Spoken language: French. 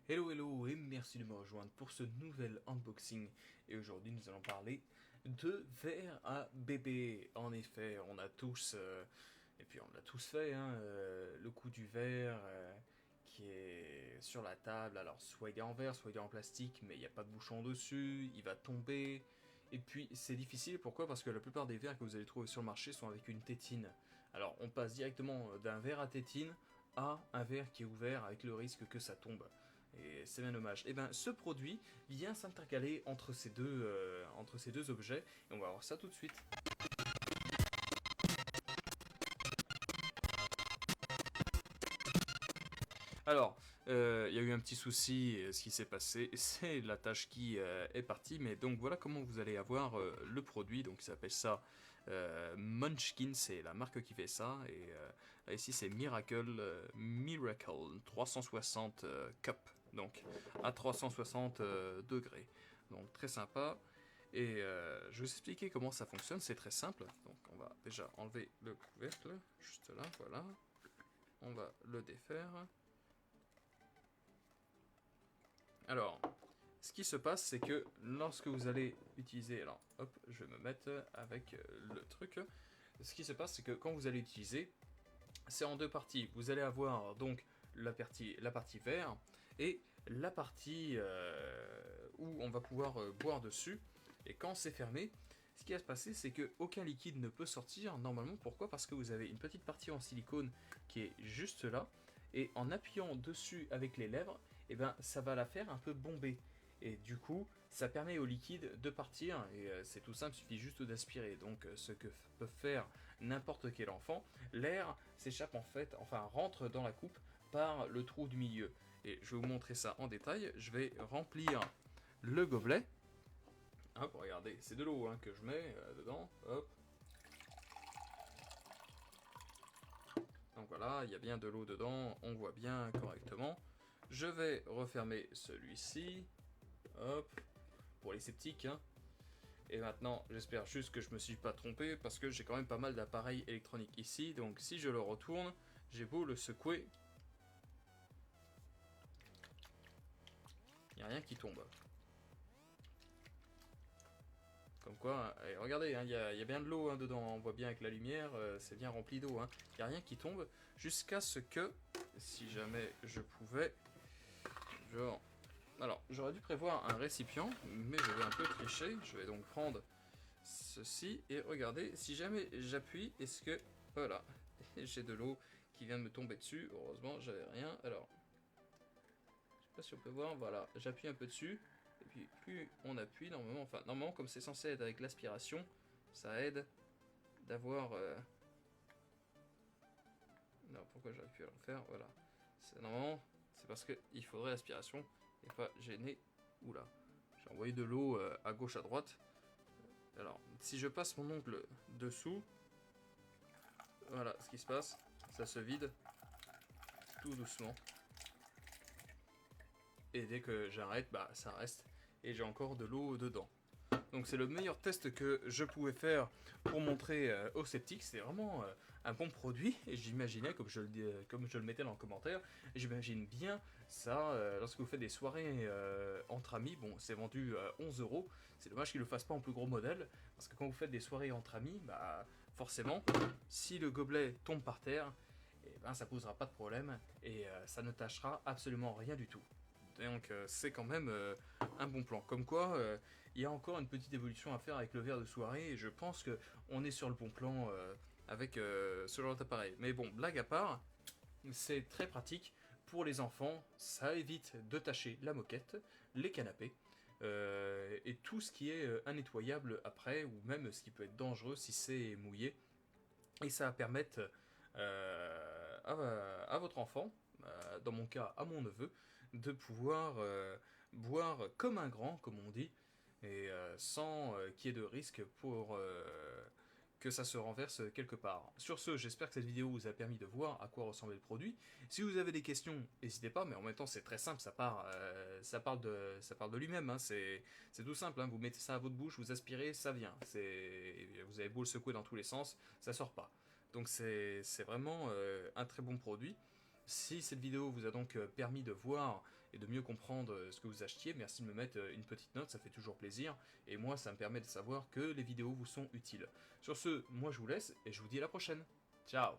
Hello hello et merci de me rejoindre pour ce nouvel unboxing. Et aujourd'hui nous allons parler de verre à bébé. En effet, on a tous, et puis on l'a tous fait, hein, le coup du verre qui est sur la table. Alors soit il est en verre, soit il est en plastique, mais il n'y a pas de bouchon dessus, il va tomber. Et puis c'est difficile, pourquoi? Parce que la plupart des verres que vous allez trouver sur le marché sont avec une tétine. Alors on passe directement d'un verre à tétine à un verre qui est ouvert avec le risque que ça tombe. Et c'est bien dommage. Et bien, ce produit vient s'intercaler entre ces deux objets. Et on va voir ça tout de suite. Alors, il y a eu un petit souci. Ce qui s'est passé, c'est la tâche qui est partie. Mais donc, voilà comment vous allez avoir le produit. Donc, il s'appelle ça Munchkin. C'est la marque qui fait ça. Et ici, c'est Miracle 360 Cup. Donc, à 360 degrés. Donc, très sympa. Et je vais vous expliquer comment ça fonctionne. C'est très simple. Donc, on va déjà enlever le couvercle. Juste là, voilà. On va le défaire. Alors, ce qui se passe, c'est que lorsque vous allez utiliser... Alors, hop, je vais me mettre avec le truc. Ce qui se passe, c'est que quand vous allez utiliser, c'est en deux parties. Vous allez avoir donc la partie vert et la partie où on va pouvoir boire dessus. Et quand c'est fermé, ce qui va se passer, c'est qu'aucun liquide ne peut sortir normalement. Pourquoi? Parce que vous avez une petite partie en silicone qui est juste là. Et en appuyant dessus avec les lèvres, eh ben, ça va la faire un peu bomber. Et du coup, ça permet au liquide de partir. Et c'est tout simple, il suffit juste d'aspirer. Donc, ce que peut faire n'importe quel enfant, l'air s'échappe en fait, enfin rentre dans la coupe par le trou du milieu. Et je vais vous montrer ça en détail. Je vais remplir le gobelet. Hop, regardez, c'est de l'eau hein, que je mets dedans. Hop. Donc voilà, il y a bien de l'eau dedans, on voit bien correctement. Je vais refermer celui-ci. Hop. Pour les sceptiques. Hein. Et maintenant, j'espère juste que je me suis pas trompé parce que j'ai quand même pas mal d'appareils électroniques ici. Donc si je le retourne, j'ai beau le secouer, il n'y a rien qui tombe. Comme quoi, allez, regardez, hein, il y a bien de l'eau hein, dedans, on voit bien avec la lumière, c'est bien rempli d'eau. Hein. Il n'y a rien qui tombe jusqu'à ce que, si jamais je pouvais, genre... Alors, j'aurais dû prévoir un récipient, mais je vais un peu tricher. Je vais donc prendre ceci et regardez, si jamais j'appuie, est-ce que... Voilà, j'ai de l'eau qui vient de me tomber dessus. Heureusement, j'avais rien. Alors, je sais pas si on peut voir, voilà, j'appuie un peu dessus. Et puis, plus on appuie, normalement, comme c'est censé être avec l'aspiration, ça aide d'avoir... Non, pourquoi j'aurais pu le faire? Voilà. Normalement, c'est parce qu'il faudrait l'aspiration et pas gêner. Oula, j'ai envoyé de l'eau à gauche, à droite. Alors, si je passe mon ongle dessous, voilà ce qui se passe. Ça se vide tout doucement. Et dès que j'arrête, bah ça reste. Et j'ai encore de l'eau dedans. Donc c'est le meilleur test que je pouvais faire pour montrer aux sceptiques. C'est vraiment un bon produit. Et j'imaginais, comme je le mettais dans le commentaire, j'imagine bien ça lorsque vous faites des soirées entre amis. Bon, c'est vendu à 11 €. C'est dommage qu'ils ne le fassent pas en plus gros modèle. Parce que quand vous faites des soirées entre amis, bah forcément, si le gobelet tombe par terre, eh ben, ça posera pas de problème. Et ça ne tâchera absolument rien du tout. Donc c'est quand même un bon plan. Comme quoi, il y a encore une petite évolution à faire avec le verre de soirée et je pense qu'on est sur le bon plan avec ce genre d'appareil. Mais bon, blague à part, c'est très pratique pour les enfants. Ça évite de tacher la moquette, les canapés et tout ce qui est innettoyable après ou même ce qui peut être dangereux si c'est mouillé. Et ça va permettre à votre enfant, dans mon cas à mon neveu, de pouvoir boire comme un grand, comme on dit, et sans qu'il y ait de risque pour que ça se renverse quelque part. Sur ce, j'espère que cette vidéo vous a permis de voir à quoi ressemblait le produit. Si vous avez des questions, n'hésitez pas, mais en même temps c'est très simple, ça parle de lui-même, hein. C'est tout simple, hein. Vous mettez ça à votre bouche, vous aspirez, ça vient. Vous avez beau le secouer dans tous les sens, ça sort pas. Donc c'est vraiment un très bon produit. Si cette vidéo vous a donc permis de voir et de mieux comprendre ce que vous achetiez, merci de me mettre une petite note, ça fait toujours plaisir. Et moi, ça me permet de savoir que les vidéos vous sont utiles. Sur ce, moi je vous laisse et je vous dis à la prochaine. Ciao!